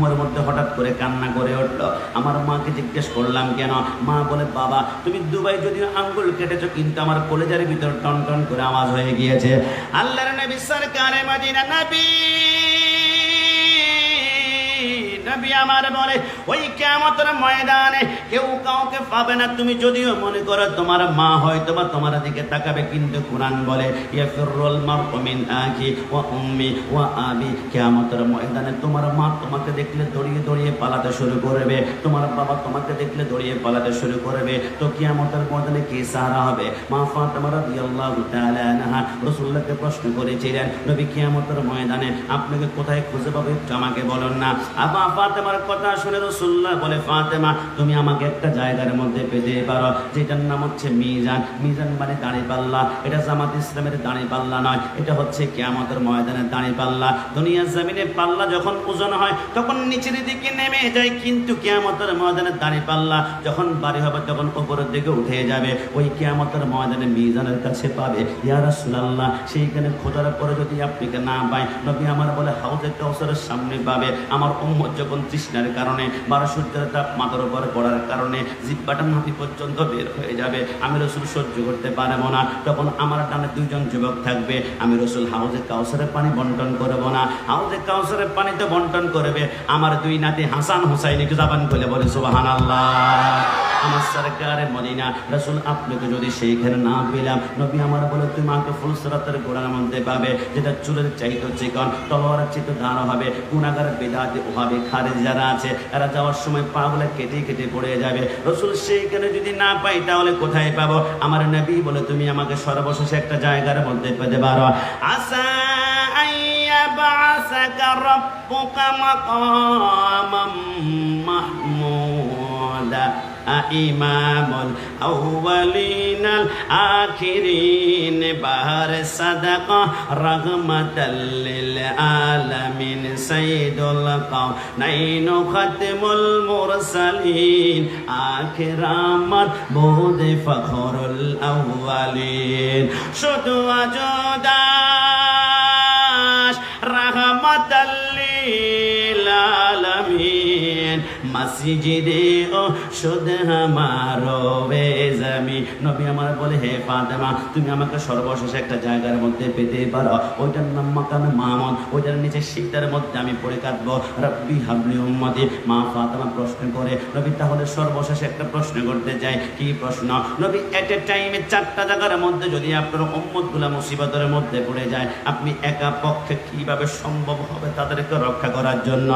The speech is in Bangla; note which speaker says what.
Speaker 1: সময়ের মধ্যে হঠাৎ করে কান্না করে উঠলো। আমার মাকে জিজ্ঞেস করলাম কেন? মা বলে, বাবা তুমি দুবাই যদিও আঙ্গুল কেটেছো, কিন্তু আমার কলেজার ভিতর টন টন করে আওয়াজ হয়ে গিয়েছে। আল্লাহর নবী সরকারে মদিনা নবী নবী আমার বলে, ওই কিয়ামতের ময়দানে কেউ কাউকে পাবে না। তুমি যদিও মনে করো তোমার মা হয়তো বা তোমার দিকে তাকাবে, কিন্তু কুরআন বলে ইয়াফিরুল মারউ মিন আখি ওয়া উম্মি ওয়া আবি। কিয়ামতের ময়দানে তোমার মা তোমাকে দেখলে দৌড়িয়ে দৌড়িয়ে পালাতে শুরু করবে, তোমার বাবা তোমাকে দেখলে দৌড়িয়ে পালাতে শুরু করবে। তো কিয়ামতের ময়দানে কে সাহারা হবে? মা ফাতেমা রাদিয়াল্লাহু তাআলা আনহা রাসূলুল্লাহকে প্রশ্ন করেছিলেন, নবী কিয়ামতের ময়দানে আপনাকে কোথায় খুঁজে পাবে একটু আমাকে বলুন না। ফাতেমার কথা শুনে রাসূলুল্লাহ বলে, ফাতেমা তুমি আমাকে একটা জায়গার মধ্যে পেতে পারো যেটার নাম হচ্ছে মিজান। মিজান মানে দাঁড়িপাল্লা। এটা জামাত ইসলামের দাঁড়িপাল্লা নয়, এটা হচ্ছে কিয়ামতের ময়দানের দাঁড়িপাল্লা। দুনিয়ার জমিনে পাল্লা যখন ওজন হয় তখন নিচের দিকে নেমে যায়, কিন্তু কিয়ামতের ময়দানের দাঁড়িপাল্লা যখন বাড়ি হবে তখন উপরের দিকে উঠে যাবে। ওই কিয়ামতের ময়দানে মিজানের কাছে পাবে। ইয়া রাসূলুল্লাহ সেইখানে খোঁজার পরে যদি আপনাকে না পায়, নবী আমার বলে হাউজে কাউসারের সামনে পাবে। আমার উম্মত যখন তৃষ্ণার কারণে 12 সূর্যের তাপ মাথার উপর পড়ার কারণে জিহ্বাটা মাটি পর্যন্ত বের হয়ে যাবে, আমি রাসূল সহ্য করতে পারবো না। তখন আমার ডানে দুইজন যুবক থাকবে, আমি রাসূল হাউজে কাউসারের পানি বন্টন করব না। হাউজে কাউসারের পানি তো বন্টন করবে আমার দুই নাতি হাসান হুসাইন। জবান খুলে বলে সুবহানাল্লাহ। আমার সরকারে মদিনা রাসূল আপনাকে যদি সেইখানে না পেলাম, নবী আমার বলে তুমি আমাকে ফুলসরাতের গোড়ার মধ্যে পাবে, যেটা চুলের চাইতে চিকন, তলোয়ারের চাইতে ধার হবে। গুনাহগার বেদাতে ওহাবে খারেজ যারা আছে এরা যাওয়ার সময় পা গুলো কেটে কেটে পড়ে যাবে। রাসূল সেইখানে যদি না পাই তাহলে কোথায় পাবো? আমার নবী বলে তুমি আমাকে সর্বশেষ একটা জায়গার মধ্যে পেতে পারো। আসা আইয়াবাসাকা রাব্বুকা মাকামাম মাহমুদা ইমামুল আউয়ালিনাল আখিরিন বাহার সাদাকা রাহমাতাল লিল আলামিন সাইয়্যিদুল কাওনাইন খাতমুল মুরসালিন আখিরামাত বহুদে ফখরুল আউয়ালিন শুধু আজদাস রাহমাতাল লিল আলামিন মসজিদে ও শুদ্ধ হামারো বেজামি। নবী আমার বলে, হে ফাতেমা তুমি আমাকে সর্বশেষ একটা জায়গার মধ্যে পেতে পারো, ওইটার নাম মাকামে মামুন। ওইটার নিচে শীতের মধ্যে আমি পড়ে কাঁদবো, রব্বি হাবলি উম্মতি। মা ফাতেমা প্রশ্ন করে, নবী তাহলে সর্বশেষ একটা প্রশ্ন করতে যাই। কি প্রশ্ন? নবী এট এ টাইমে 4টা জায়গার মধ্যে যদি আপনার উম্মতগুলা মুসিবতের মধ্যে পড়ে যায়, আপনি একা পক্ষে কিভাবে সম্ভব হবে তাদেরকে রক্ষা করার জন্য?